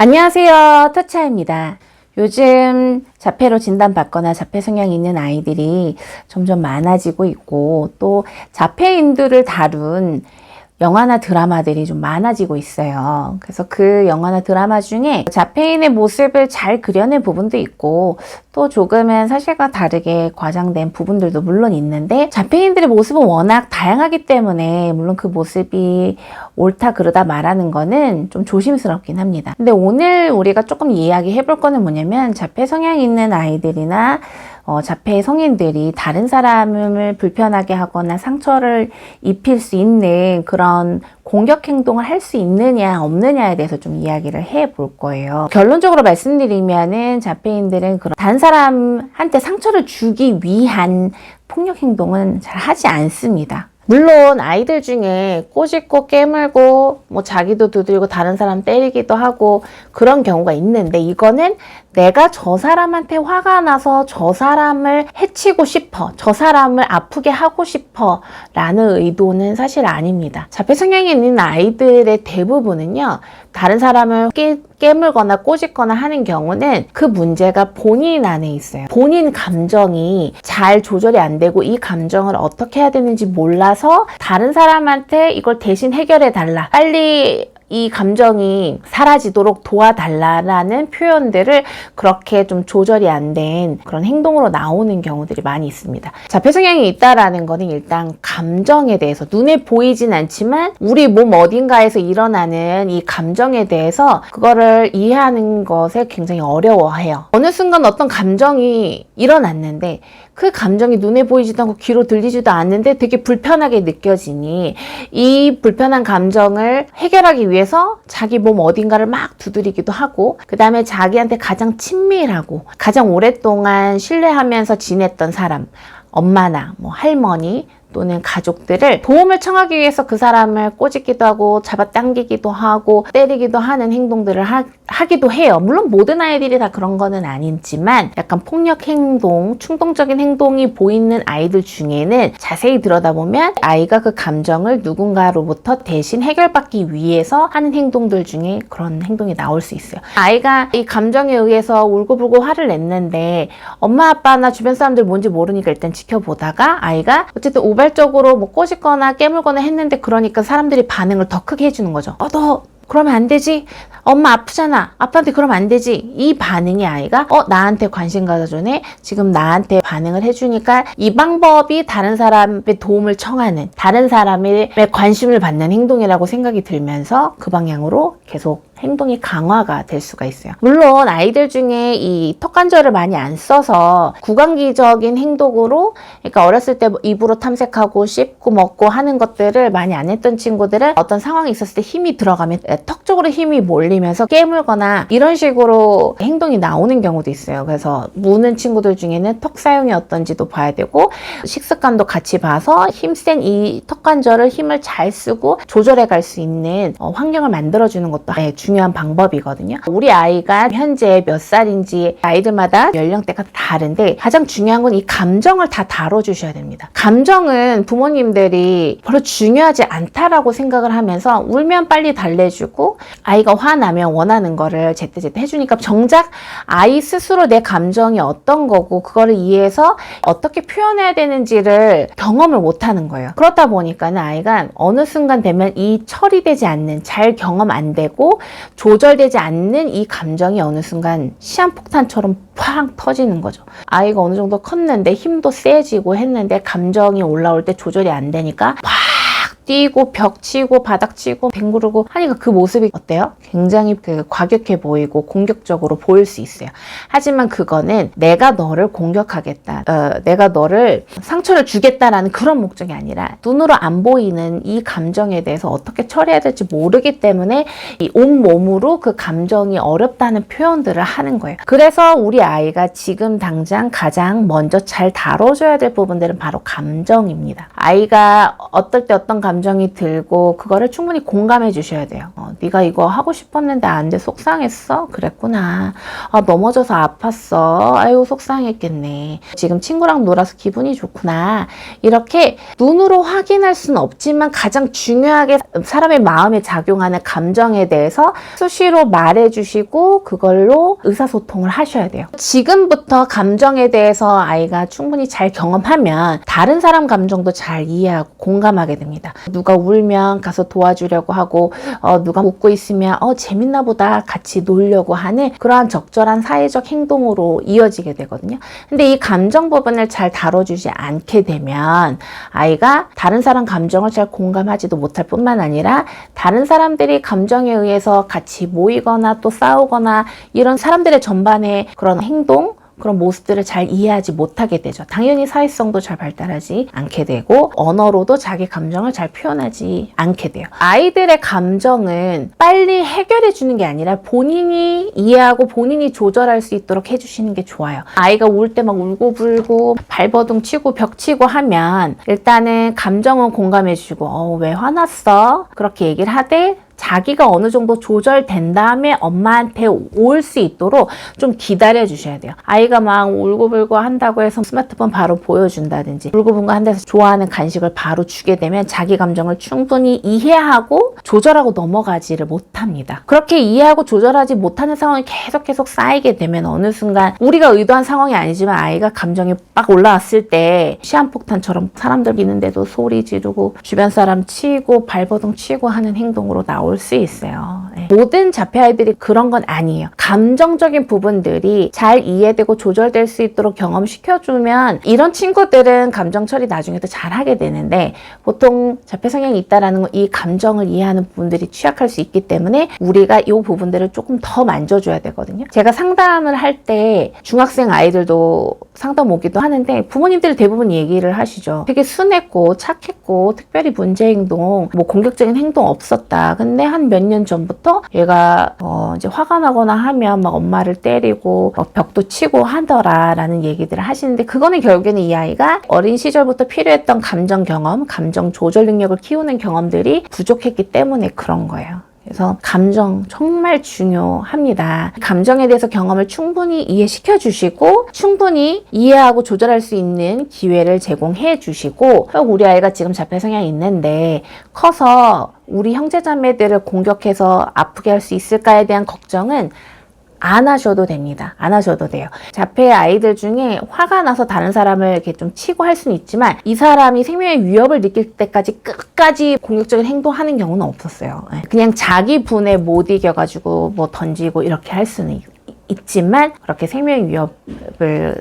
안녕하세요, 터차입니다. 요즘 자폐로 진단받거나 자폐 성향이 있는 아이들이 점점 많아지고 있고, 또 자폐인들을 다룬 영화나 드라마들이 좀 많아지고 있어요. 그래서 그 영화나 드라마 중에 자폐인의 모습을 잘 그려낸 부분도 있고, 또 조금은 사실과 다르게 과장된 부분들도 물론 있는데, 자폐인들의 모습은 워낙 다양하기 때문에 물론 그 모습이 옳다 그르다 말하는 거는 좀 조심스럽긴 합니다. 근데 오늘 우리가 조금 이야기해 볼 거는 뭐냐면, 자폐 성향이 있는 아이들이나 자폐 성인들이 다른 사람을 불편하게 하거나 상처를 입힐 수 있는 그런 공격 행동을 할 수 있느냐 없느냐에 대해서 좀 이야기를 해 볼 거예요. 결론적으로 말씀드리면은 자폐인들은 그런 다른 사람한테 상처를 주기 위한 폭력 행동은 잘 하지 않습니다. 물론 아이들 중에 꼬집고 깨물고 뭐 자기도 두들고 다른 사람 때리기도 하고 그런 경우가 있는데, 이거는 내가 저 사람한테 화가 나서 저 사람을 해치고 싶어, 저 사람을 아프게 하고 싶어 라는 의도는 사실 아닙니다. 자폐 성향이 있는 아이들의 대부분은요, 다른 사람을 깨물거나 꼬집거나 하는 경우는 그 문제가 본인 안에 있어요. 본인 감정이 잘 조절이 안 되고 이 감정을 어떻게 해야 되는지 몰라서 다른 사람한테 이걸 대신 해결해 달라, 빨리 이 감정이 사라지도록 도와달라라는 표현들을 그렇게 좀 조절이 안 된 그런 행동으로 나오는 경우들이 많이 있습니다. 자폐 성향이 있다라는 거는 일단 감정에 대해서 눈에 보이진 않지만 우리 몸 어딘가에서 일어나는 이 감정에 대해서 그거를 이해하는 것에 굉장히 어려워해요. 어느 순간 어떤 감정이 일어났는데 그 감정이 눈에 보이지도 않고 귀로 들리지도 않는데 되게 불편하게 느껴지니, 이 불편한 감정을 해결하기 위해서 자기 몸 어딘가를 막 두드리기도 하고, 그 다음에 자기한테 가장 친밀하고 가장 오랫동안 신뢰하면서 지냈던 사람, 엄마나 뭐 할머니 또는 가족들을 도움을 청하기 위해서 그 사람을 꼬집기도 하고 잡아당기기도 하고 때리기도 하는 행동들을 하기도 해요. 물론 모든 아이들이 다 그런 거는 아니지만 약간 폭력 행동, 충동적인 행동이 보이는 아이들 중에는 자세히 들여다보면 아이가 그 감정을 누군가로부터 대신 해결받기 위해서 하는 행동들 중에 그런 행동이 나올 수 있어요. 아이가 이 감정에 의해서 울고불고 화를 냈는데 엄마 아빠나 주변 사람들 뭔지 모르니까 일단 지켜보다가 아이가 어쨌든 우발적으로 뭐 꼬집거나 깨물거나 했는데, 그러니까 사람들이 반응을 더 크게 해주는 거죠. 너 그러면 안 되지? 엄마 아프잖아. 아빠한테 그러면 안 되지? 이 반응이 아이가 나한테 관심 가져주네? 지금 나한테 반응을 해주니까 이 방법이 다른 사람의 도움을 청하는, 다른 사람의 관심을 받는 행동이라고 생각이 들면서 그 방향으로 계속 행동이 강화가 될 수가 있어요. 물론 아이들 중에 이 턱관절을 많이 안 써서 구강기적인 행동으로, 그러니까 어렸을 때 입으로 탐색하고 씹고 먹고 하는 것들을 많이 안 했던 친구들은 어떤 상황이 있었을 때 힘이 들어가면 턱 쪽으로 힘이 몰리면서 깨물거나 이런 식으로 행동이 나오는 경우도 있어요. 그래서 무는 친구들 중에는 턱 사용이 어떤지도 봐야 되고, 식습관도 같이 봐서 힘센 이 턱관절을 힘을 잘 쓰고 조절해 갈 수 있는 환경을 만들어주는 것도 중요한 방법이거든요. 우리 아이가 현재 몇 살인지 아이들마다 연령대가 다른데, 가장 중요한 건 이 감정을 다 다뤄주셔야 됩니다. 감정은 부모님들이 별로 중요하지 않다라고 생각을 하면서 울면 빨리 달래주고 아이가 화나면 원하는 거를 제때제때 해주니까 정작 아이 스스로 내 감정이 어떤 거고 그거를 이해해서 어떻게 표현해야 되는지를 경험을 못하는 거예요. 그렇다 보니까는 아이가 어느 순간 되면 이 처리되지 않는, 잘 경험 안 되고 조절되지 않는 이 감정이 어느 순간 시한폭탄처럼 팡 터지는 거죠. 아이가 어느 정도 컸는데 힘도 세지고 했는데 감정이 올라올 때 조절이 안 되니까 막 뛰고 벽 치고 바닥 치고 뱅구르고 하니까 그 모습이 어때요? 굉장히 과격해 보이고 공격적으로 보일 수 있어요. 하지만 그거는 내가 너를 공격하겠다, 내가 너를 상처를 주겠다라는 그런 목적이 아니라 눈으로 안 보이는 이 감정에 대해서 어떻게 처리해야 될지 모르기 때문에 이 온몸으로 그 감정이 어렵다는 표현들을 하는 거예요. 그래서 우리 아이가 지금 당장 가장 먼저 잘 다뤄줘야 될 부분들은 바로 감정입니다. 아이가 어떨 때 어떤 감정 감정이 들고 그거를 충분히 공감해 주셔야 돼요. 네가 이거 하고 싶었는데 안 돼 속상했어? 그랬구나. 넘어져서 아팠어. 아유 속상했겠네. 지금 친구랑 놀아서 기분이 좋구나. 이렇게 눈으로 확인할 수는 없지만 가장 중요하게 사람의 마음에 작용하는 감정에 대해서 수시로 말해 주시고 그걸로 의사소통을 하셔야 돼요. 지금부터 감정에 대해서 아이가 충분히 잘 경험하면 다른 사람 감정도 잘 이해하고 공감하게 됩니다. 누가 울면 가서 도와주려고 하고 누가 웃고 있으면 재밌나 보다 같이 놀려고 하는 그러한 적절한 사회적 행동으로 이어지게 되거든요. 근데 이 감정 부분을 잘 다뤄주지 않게 되면 아이가 다른 사람 감정을 잘 공감하지도 못할 뿐만 아니라 다른 사람들이 감정에 의해서 같이 모이거나 또 싸우거나 이런 사람들의 전반의 그런 행동 그런 모습들을 잘 이해하지 못하게 되죠. 당연히 사회성도 잘 발달하지 않게 되고 언어로도 자기 감정을 잘 표현하지 않게 돼요. 아이들의 감정은 빨리 해결해 주는 게 아니라 본인이 이해하고 본인이 조절할 수 있도록 해주시는 게 좋아요. 아이가 울 때 막 울고불고 발버둥 치고 벽 치고 하면 일단은 감정은 공감해 주시고 왜 화났어? 그렇게 얘기를 하되 자기가 어느 정도 조절된 다음에 엄마한테 올 수 있도록 좀 기다려 주셔야 돼요. 아이가 막 울고불고 한다고 해서 스마트폰 바로 보여준다든지 울고불고 한다고 해서 좋아하는 간식을 바로 주게 되면 자기 감정을 충분히 이해하고 조절하고 넘어가지를 못합니다. 그렇게 이해하고 조절하지 못하는 상황이 계속 쌓이게 되면 어느 순간 우리가 의도한 상황이 아니지만 아이가 감정이 빡 올라왔을 때 시한폭탄처럼 사람들 있는데도 소리 지르고 주변 사람 치고 발버둥 치고 하는 행동으로 나올 수 있어요. 모든 자폐 아이들이 그런 건 아니에요. 감정적인 부분들이 잘 이해되고 조절될 수 있도록 경험시켜주면 이런 친구들은 감정 처리 나중에도 잘하게 되는데 보통 자폐 성향이 있다라는 건 이 감정을 이해하는 부분들이 취약할 수 있기 때문에 우리가 이 부분들을 조금 더 만져줘야 되거든요. 제가 상담을 할 때 중학생 아이들도 상담 오기도 하는데 부모님들이 대부분 얘기를 하시죠. 되게 순했고 착했고 특별히 문제 행동, 공격적인 행동 없었다. 근데 한 몇 년 전부터 얘가 이제 화가 나거나 하면 막 엄마를 때리고 벽도 치고 하더라라는 얘기들을 하시는데 그거는 결국에는 이 아이가 어린 시절부터 필요했던 감정 경험, 감정 조절 능력을 키우는 경험들이 부족했기 때문에 그런 거예요. 그래서 감정 정말 중요합니다. 감정에 대해서 경험을 충분히 이해시켜 주시고 충분히 이해하고 조절할 수 있는 기회를 제공해 주시고 우리 아이가 지금 자폐 성향이 있는데 커서 우리 형제자매들을 공격해서 아프게 할 수 있을까에 대한 걱정은 안 하셔도 됩니다. 안 하셔도 돼요. 자폐 아이들 중에 화가 나서 다른 사람을 이렇게 좀 치고 할 수는 있지만 이 사람이 생명의 위협을 느낄 때까지 끝까지 공격적인 행동하는 경우는 없었어요. 그냥 자기 분에 못 이겨가지고 뭐 던지고 이렇게 할 수는 있지만 그렇게 생명의 위협을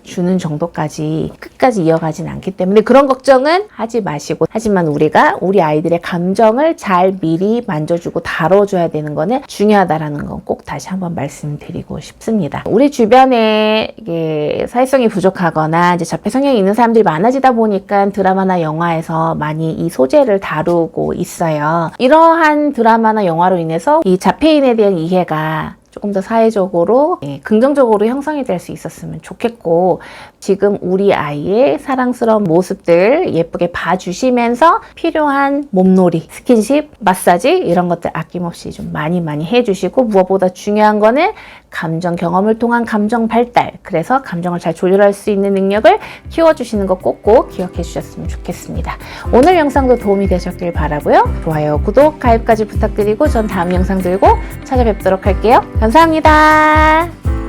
주는 정도까지 끝까지 이어가진 않기 때문에 그런 걱정은 하지 마시고 하지만 우리가 우리 아이들의 감정을 잘 미리 만져주고 다뤄줘야 되는 거는 중요하다라는 건 꼭 다시 한번 말씀드리고 싶습니다. 우리 주변에 이게 사회성이 부족하거나 이제 자폐 성향이 있는 사람들이 많아지다 보니까 드라마나 영화에서 많이 이 소재를 다루고 있어요. 이러한 드라마나 영화로 인해서 이 자폐인에 대한 이해가 조금 더 사회적으로 긍정적으로 형성이 될 수 있었으면 좋겠고 지금 우리 아이의 사랑스러운 모습들 예쁘게 봐주시면서 필요한 몸놀이, 스킨십, 마사지 이런 것들 아낌없이 좀 많이 해주시고 무엇보다 중요한 거는 감정 경험을 통한 감정 발달 그래서 감정을 잘 조절할 수 있는 능력을 키워주시는 거 꼭꼭 기억해 주셨으면 좋겠습니다. 오늘 영상도 도움이 되셨길 바라고요. 좋아요, 구독, 가입까지 부탁드리고 전 다음 영상 들고 찾아뵙도록 할게요. 감사합니다.